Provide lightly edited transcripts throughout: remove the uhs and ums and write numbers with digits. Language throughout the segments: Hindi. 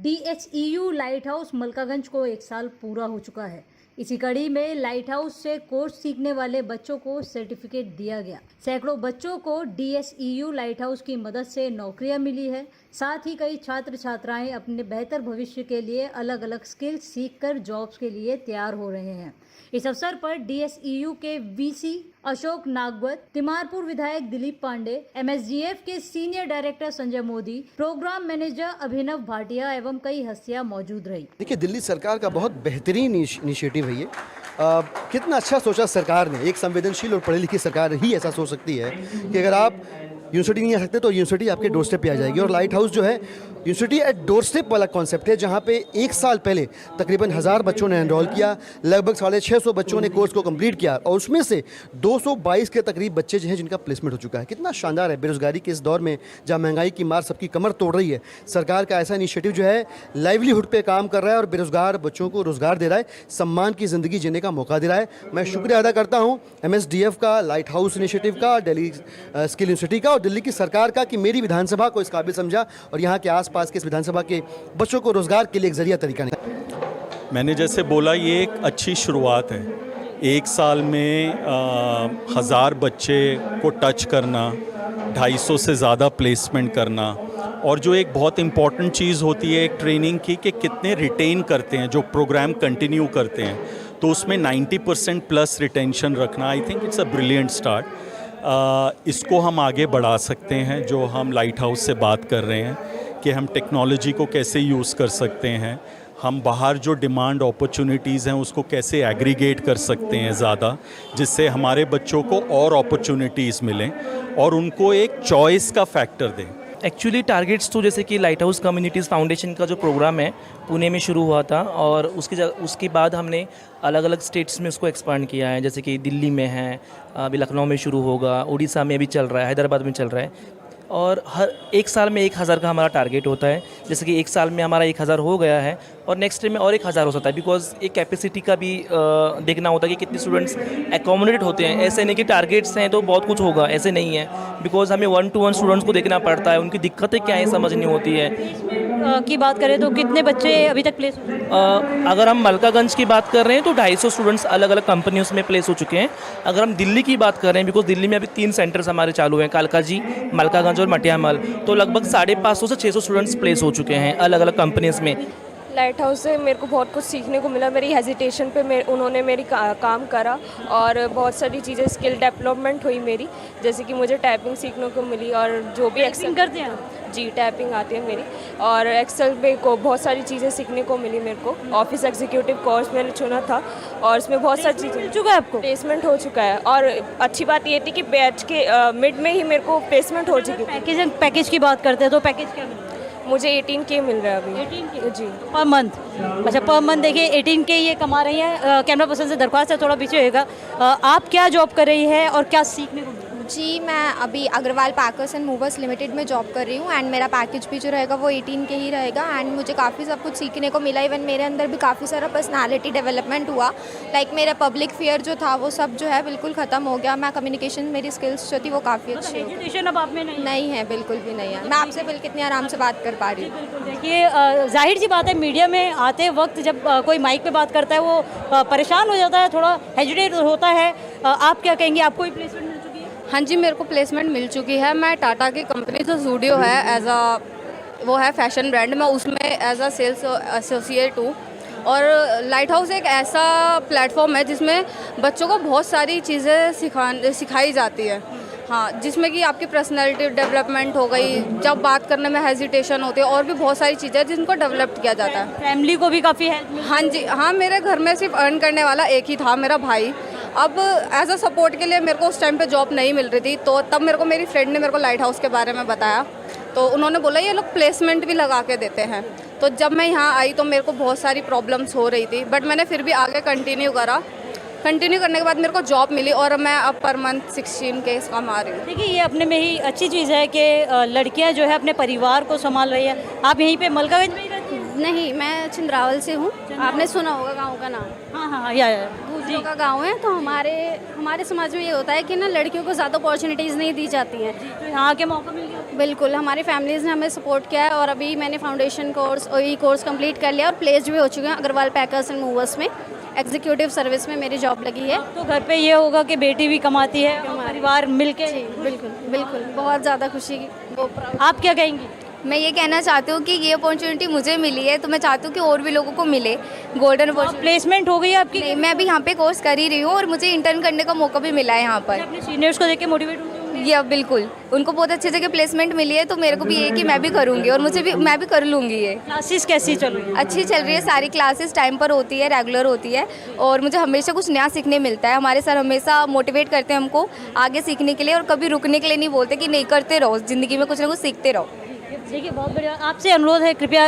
DHEU लाइट हाउस मलकागंज को 1 साल पूरा हो चुका है। इसी कड़ी में लाइट हाउस से कोर्स सीखने वाले बच्चों को सर्टिफिकेट दिया गया। सैकड़ों बच्चों को DHEU लाइट हाउस की मदद से नौकरियां मिली है। साथ ही कई छात्र छात्राएं अपने बेहतर भविष्य के लिए अलग अलग स्किल सीखकर जॉब्स के लिए तैयार हो रहे हैं। इस अवसर पर DHEU के VC अशोक नागवत, तिमारपुर विधायक दिलीप पांडे, MSDF के senior director Sanjay Modi, program manager Abhinav Bhatia एवं कई हस्तियां मौजूद रही। देखिए, दिल्ली सरकार का बहुत बेहतरीन इनिशिएटिव है ये। कितना अच्छा सोचा सरकार ने। एक संवेदनशील और पढ़ी लिखी सरकार ही ऐसा सोच सकती है कि अगर आप यूनिवर्सिटी नहीं आ सकते तो यूनिवर्सिटी आपके डोर स्टेप पे आ जाएगी। और लाइट हाउस जो है यूनिवर्सिटी एट डोर स्टेप वाला कॉन्सेप्ट है, जहाँ पे 1 साल पहले तकरीबन 1000 बच्चों ने एनरोल किया, लगभग 650 बच्चों ने कोर्स को कंप्लीट किया और उसमें से 222 के तकरीब बच्चे जो हैं जिनका प्लेसमेंट हो चुका है। कितना शानदार है। बेरोजगारी के इस दौर में जहाँ महंगाई की मार सबकी कमर तोड़ रही है, सरकार का ऐसा इनिशिएटिव जो है लाइवलीहुड पे काम कर रहा है और बेरोजगार बच्चों को रोजगार दे रहा है, सम्मान की ज़िंदगी जीने का मौका दे रहा है। मैं शुक्रिया अदा करता हूँ MSDF का, लाइट हाउस इनिशिएटिव का, दिल्ली स्किल यूनिवर्सिटी का और दिल्ली की सरकार का कि मेरी विधानसभा को इस काबिल समझा और यहाँ के आसपास के इस विधानसभा के बच्चों को रोजगार के लिए एक जरिया तरीका नहीं। मैंने जैसे बोला, ये एक अच्छी शुरुआत है। 1 साल में 1000 बच्चे को टच करना, 250 से ज़्यादा प्लेसमेंट करना और जो एक बहुत इम्पॉर्टेंट चीज़ होती है एक ट्रेनिंग की कि कितने रिटेन करते हैं, जो प्रोग्राम कंटिन्यू करते हैं, तो उसमें 90% प्लस रिटेंशन रखना, I think it's a brilliant start. इसको हम आगे बढ़ा सकते हैं। जो हम लाइट हाउस से बात कर रहे हैं कि हम टेक्नोलॉजी को कैसे यूज़ कर सकते हैं, हम बाहर जो डिमांड अपॉर्चुनिटीज़ हैं उसको कैसे एग्रीगेट कर सकते हैं ज़्यादा, जिससे हमारे बच्चों को और अपॉर्चुनिटीज़ मिलें और उनको एक चॉइस का फैक्टर दें। एक्चुअली टारगेट्स तो जैसे कि लाइट हाउस कम्युनिटीज़ फाउंडेशन का जो प्रोग्राम है पुणे में शुरू हुआ था और उसके बाद हमने अलग अलग स्टेट्स में उसको एक्सपांड किया है। जैसे कि दिल्ली में है, अभी लखनऊ में शुरू होगा, उड़ीसा में भी चल रहा है, हैदराबाद में चल रहा है। और हर 1 साल में 1000 का हमारा टारगेट होता है। जैसे कि 1 साल में हमारा 1000 हो गया है और नेक्स्ट ईयर में और 1000 हो सकता है, बिकॉज एक कैपेसिटी का भी देखना होता है कि कितने स्टूडेंट्स एकोमोडेट होते हैं। ऐसे नहीं कि टारगेट्स हैं तो बहुत कुछ होगा, ऐसे नहीं है, बिकॉज हमें 1-to-1 स्टूडेंट्स को देखना पड़ता है, उनकी दिक्कतें क्या है समझनी होती है। की बात करें तो कितने बच्चे अभी तक प्लेस हुए? अगर हम मलकागंज की बात कर रहे हैं तो 250 स्टूडेंट्स अलग अलग कंपनियों में प्लेस हो चुके हैं। अगर हम दिल्ली की बात कर रहे हैं, बिकॉज दिल्ली में अभी 3 सेंटर्स हमारे चालू हैं, कालकाजी, मलकागंज और मटियामल, तो लगभग 550 से 600 स्टूडेंट्स प्लेस हो चुके हैं अलग अलग कंपनीज में। लाइट हाउस से मेरे को बहुत कुछ सीखने को मिला। मेरी हेजिटेशन पे उन्होंने मेरी काम करा और बहुत सारी चीज़ें स्किल डेवलपमेंट हुई मेरी, जैसे कि मुझे टाइपिंग सीखने को मिली और जो भी एक्सेल करते हैं जी, टाइपिंग आती है मेरी और एक्सेल पे को बहुत सारी चीज़ें सीखने को मिली मेरे को। ऑफिस एग्जीक्यूटिव कोर्स मैंने चुना था और इसमें बहुत सारी चीज़ें मिल चुका है आपको? प्लेसमेंट हो चुका है और अच्छी बात ये थी कि बैच के मिड में ही मेरे को प्लेसमेंट हो चुकी है। पैकेज की बात करते हैं तो पैकेज क्या मिला? मुझे 18K मिल रहा है अभी। 18K जी, पर मंथ। अच्छा, पर मंथ देखिए 18K ये कमा रही हैं। कैमरा पर्सन से दरख्वास्त है थोड़ा पीछे होएगा। आप क्या जॉब कर रही है और क्या सीखने को मिला? जी, मैं अभी अग्रवाल पैकर्स एंड मूवर्स लिमिटेड में जॉब कर रही हूँ एंड मेरा पैकेज भी जो रहेगा वो 18K ही रहेगा एंड मुझे काफ़ी सब कुछ सीखने को मिला। इवन मेरे अंदर भी काफ़ी सारा पर्सनालिटी डेवलपमेंट हुआ। लाइक मेरा पब्लिक फियर जो था वो सब जो है बिल्कुल ख़त्म हो गया। मैं कम्युनिकेशन, मेरी स्किल्स जो थी वो काफ़ी अच्छी हो गई। अब आप में नहीं है, बिल्कुल भी नहीं है। मैं आपसे बिल्कुल कितनी आराम से बात कर पा रही हूँ। देखिए, जाहिर सी बात है मीडिया में आते वक्त जब कोई माइक पे बात करता है वो परेशान हो जाता है, थोड़ा हेजिटेट होता है। आप क्या कहेंगे, आपको भी प्लेसमेंट मिल चुकी है? हाँ जी, मेरे को प्लेसमेंट मिल चुकी है। मैं टाटा की कंपनी जो ज़ूडियो है, वो है फैशन ब्रांड, मैं उसमें एज अ सेल्स एसोसिएट हूँ। और लाइट हाउस एक ऐसा प्लेटफॉर्म है जिसमें बच्चों को बहुत सारी चीज़ें सिखाई जाती है। हाँ, जिसमें कि आपकी पर्सनैलिटी डेवलपमेंट हो गई, जब बात करने में हेजिटेशन होती है, और भी बहुत सारी चीज़ें जिनको डेवलप किया जाता है। फैमिली को भी काफ़ी हेल्प। हाँ जी, हाँ, मेरे घर में सिर्फ अर्न करने वाला एक ही था, मेरा भाई। अब एज अ सपोर्ट के लिए मेरे को उस टाइम पे जॉब नहीं मिल रही थी, तो तब मेरे को मेरी फ्रेंड ने मेरे को लाइट हाउस के बारे में बताया, तो उन्होंने बोला ये लोग प्लेसमेंट भी लगा के देते हैं। तो जब मैं यहाँ आई तो मेरे को बहुत सारी प्रॉब्लम्स हो रही थी, बट मैंने फिर भी आगे कंटिन्यू करा। कंटिन्यू करने के बाद मेरे को जॉब मिली और मैं अब पर मंथ 16K कमा रही हूँ। देखिए, ये अपने में ही अच्छी चीज़ है कि लड़कियाँ जो है अपने परिवार को संभाल रही है। आप यहीं पे मलकागंज में ही रहती हैं? नहीं, मैं छिंदरावल से हूँ। आपने सुना होगा गांव का नाम, हाँ हाँ हाँ, या गुजरों का गांव है। तो हमारे समाज में ये होता है कि ना लड़कियों को ज़्यादा अपॉर्चुनिटीज़ नहीं दी जाती हैं। तो यहाँ के मौका मिल गया। बिल्कुल, हमारी फैमिलीज़ ने हमें सपोर्ट किया है और अभी मैंने फाउंडेशन कोर्स और ई कोर्स कंप्लीट कर लिया और प्लेस्ड भी हो चुके हैं अग्रवाल पैकर्स एंड मूवर्स में। एग्जीक्यूटिव सर्विस में मेरी जॉब लगी है। तो घर पे ये होगा कि बेटी भी कमाती है और परिवार मिलके। बिल्कुल बिल्कुल, बहुत ज़्यादा खुशी की वो आप क्या कहेंगी? मैं ये कहना चाहती हूँ कि ये अपॉर्चुनिटी मुझे मिली है तो मैं चाहती हूँ कि और भी लोगों को मिले गोल्डन अपॉर्चुनिटी। प्लेसमेंट हो गई है आपकी? नहीं, मैं अभी यहाँ पे कोर्स कर ही रही हूँ और मुझे इंटर्न करने का मौका भी मिला है यहाँ पर। अपने सीनियर्स को देख के मोटिवेट होंगे? ये बिल्कुल, उनको बहुत अच्छी जगह प्लेसमेंट मिली है तो मेरे को भी ये है कि मैं भी करूँगी और मैं भी कर लूँगी ये। क्लासेस कैसी चल रही है? अच्छी चल रही है, सारी क्लासेस टाइम पर होती है, रेगुलर होती है और मुझे हमेशा कुछ नया सीखने मिलता है। हमारे सर हमेशा मोटिवेट करते हैं हमको आगे सीखने के लिए और कभी रुकने के लिए नहीं बोलते कि नहीं, करते रहो, ज़िंदगी में कुछ ना कुछ सीखते रहो। देखिए बहुत बढ़िया। आपसे अनुरोध है, कृपया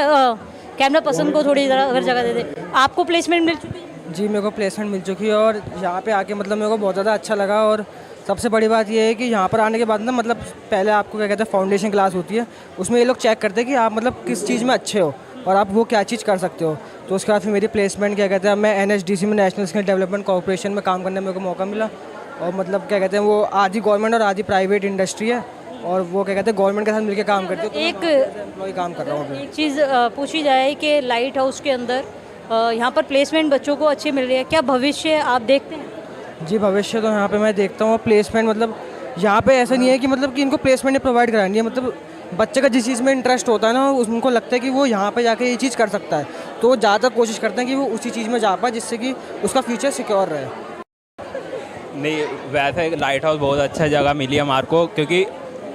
कैमरा पर्सन को थोड़ी अगर जगह दे दे। आपको प्लेसमेंट मिल चुकी है? जी, मेरे को प्लेसमेंट मिल चुकी है और यहाँ पे आके मतलब मेरे को बहुत ज़्यादा अच्छा लगा। और सबसे बड़ी बात ये है कि यहाँ पर आने के बाद ना मतलब पहले आपको क्या कहते हैं फाउंडेशन क्लास होती है, उसमें ये लोग चेक करते हैं कि आप मतलब किस चीज़ में अच्छे हो और आप वो क्या चीज़ कर सकते हो। तो उसके बाद फिर मेरी प्लेसमेंट क्या कहते हैं, मैं NSDC में नेशनल स्किल डेवलपमेंट कॉर्पोरेशन में काम करने में मेरे को मौका मिला। और मतलब क्या कहते हैं वो आधी गवर्नमेंट और आधी प्राइवेट इंडस्ट्री है और वो क्या कहते हैं गवर्नमेंट के साथ मिलकर काम करते हैं। एक एम्प्लॉय काम कर रहा हूँ। एक चीज़ पूछी जाए कि लाइट हाउस के अंदर यहाँ पर प्लेसमेंट बच्चों को अच्छी मिल रही है, क्या भविष्य आप देखते हैं? जी, भविष्य तो यहाँ पे मैं देखता हूँ प्लेसमेंट मतलब यहाँ पे ऐसा नहीं है कि मतलब कि इनको प्लेसमेंट प्रोवाइड करानी है। मतलब बच्चे का जिस चीज़ में इंटरेस्ट होता है ना उनको लगता है कि वो यहाँ पे जाके ये चीज़ कर सकता है, तो वो ज़्यादातर कोशिश करते हैं कि वो उसी चीज़ में जा पाए जिससे कि उसका फ्यूचर सिक्योर रहे। नहीं, वैसे लाइट हाउस बहुत अच्छा जगह मिली हमारे को, क्योंकि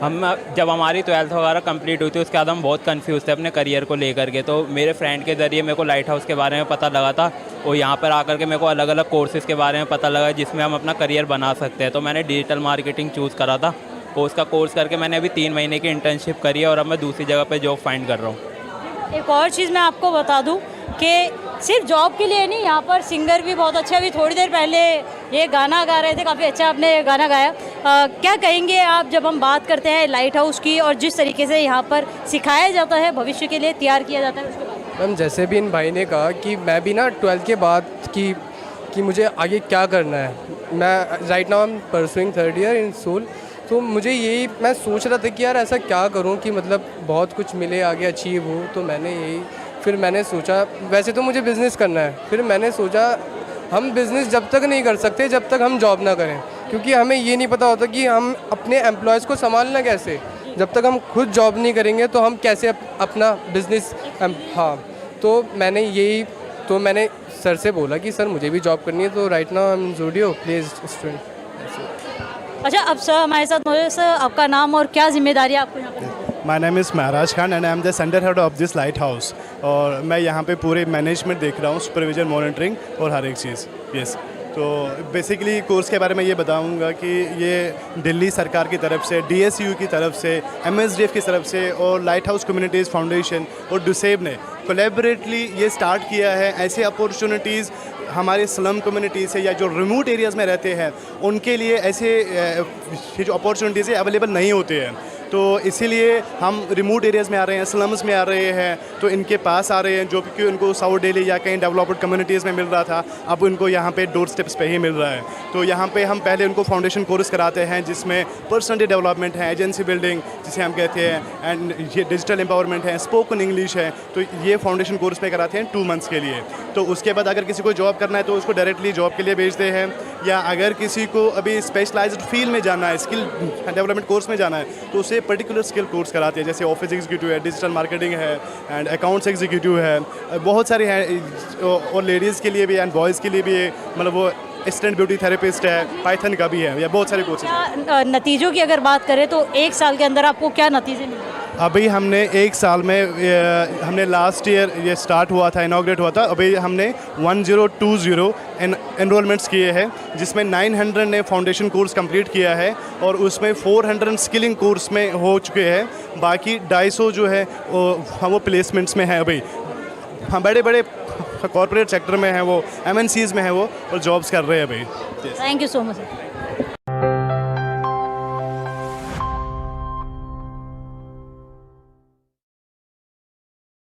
हम जब हमारी 12th वगैरह कंप्लीट हुई थी उसके बाद हम बहुत कंफ्यूज थे अपने करियर को लेकर के। तो मेरे फ्रेंड के ज़रिए मेरे को लाइट हाउस के बारे में पता लगा था और यहाँ पर आकर के मेरे को अलग अलग कोर्सेज़ के बारे में पता लगा जिसमें हम अपना करियर बना सकते हैं। तो मैंने डिजिटल मार्केटिंग चूज़ करा था और उसका कोर्स करके मैंने अभी 3 महीने की इंटर्नशिप करी है और अब मैं दूसरी जगह पर जॉब फाइंड कर रहा हूँ। एक और चीज़ मैं आपको बता दूं कि सिर्फ जॉब के लिए नहीं, यहाँ पर सिंगर भी बहुत अच्छे। अभी थोड़ी देर पहले ये गाना गा रहे थे, काफ़ी अच्छा आपने गाना गाया। क्या कहेंगे आप जब हम बात करते हैं लाइट हाउस की और जिस तरीके से यहाँ पर सिखाया जाता है, भविष्य के लिए तैयार किया जाता है उसके बारे में? मैम, जैसे भी इन भाई ने कहा कि मैं भी ना 12th के बाद कि मुझे आगे क्या करना है। मैं right now I am pursuing 3rd year in SOL. तो मुझे यही मैं सोच रहा था कि यार ऐसा क्या करूं कि मतलब बहुत कुछ मिले, आगे अचीव हो। तो फिर मैंने सोचा, वैसे तो मुझे बिज़नेस करना है, फिर मैंने सोचा हम बिज़नेस जब तक नहीं कर सकते जब तक हम जॉब ना करें, क्योंकि हमें ये नहीं पता होता कि हम अपने एम्प्लॉयज़ को संभालना कैसे। जब तक हम खुद जॉब नहीं करेंगे तो हम कैसे अपना बिज़नेस। हाँ, तो मैंने सर से बोला कि सर मुझे भी जॉब करनी है। तो right now I M Zudio placed student. अच्छा, अब सर हमारे साथ मौजूद हैं। सर, आपका नाम और क्या जिम्मेदारी आपको यहाँ पर? My name is Maharaj Khan and I am the centre head of this light house. और मैं यहाँ पे पूरे मैनेजमेंट देख रहा हूँ, सुपरविजन, मॉनिटरिंग और हर एक चीज़। यस, तो बेसिकली कोर्स के बारे में ये बताऊंगा कि ये दिल्ली सरकार की तरफ से, DSU की तरफ से, MSDF की तरफ से और लाइट हाउस कम्युनिटीज़ फाउंडेशन और डुसेब ने कोलैबोरेटली ये स्टार्ट किया है। ऐसे अपॉर्चुनिटीज़ हमारे स्लम कम्युनिटी से या जो रिमोट एरियाज़ में रहते हैं उनके लिए ऐसे जो अपॉर्चुनिटीज़ अवेलेबल नहीं होते हैं। तो इसीलिए हम रिमोट एरियाज़ में आ रहे हैं, स्लम्स में आ रहे हैं, तो इनके पास आ रहे हैं जो कि उनको साउथ दिल्ली या कहीं डेवलप्ड कम्युनिटीज़ में मिल रहा था, अब उनको यहाँ पे डोर स्टेप्स पे ही मिल रहा है। तो यहाँ पे हम पहले उनको फाउंडेशन कोर्स कराते हैं जिसमें पर्सनल डेवलपमेंट है, एजेंसी बिल्डिंग जिसे हम कहते हैं, एंड ये डिजिटल एम्पावरमेंट है, स्पोकन इंग्लिश है। तो ये फाउंडेशन कोर्स पे कराते हैं 2 मंथ्स के लिए। तो उसके बाद अगर किसी को जॉब करना है तो उसको डायरेक्टली जॉब के लिए भेजते हैं, या अगर किसी को अभी स्पेशलाइज्ड फील्ड में जाना है, स्किल डेवलपमेंट कोर्स में जाना है, तो उसे पर्टिकुलर स्किल कोर्स कराते हैं, जैसे ऑफिस एग्जीक्यूटिव है, डिजिटल मार्केटिंग है एंड अकाउंट्स एग्जीक्यूटिव है, बहुत सारे हैं। और लेडीज़ के लिए भी एंड बॉयज़ के लिए भी, मतलब वो असिस्टेंट ब्यूटी थेरेपिस्ट है, पाइथन का भी है, या बहुत सारे कोर्सेज। नतीजों की अगर बात करें तो 1 साल के अंदर आपको क्या नतीजे मिले? अभी हमने 1 साल में हमने लास्ट ईयर ये स्टार्ट हुआ था, इनॉग्रेट हुआ था, अभी हमने 1020 एनरोलमेंट्स किए हैं, जिसमें 900 ने फाउंडेशन कोर्स कंप्लीट किया है और उसमें 400 स्किलिंग कोर्स में हो चुके हैं। बाकी 250 जो है वो प्लेसमेंट्स में है। अभी हाँ, बड़े बड़े कॉर्पोरेट सेक्टर में है वो, MNCs में है वो, और जॉब्स कर रहे हैं अभी। Thank you so much.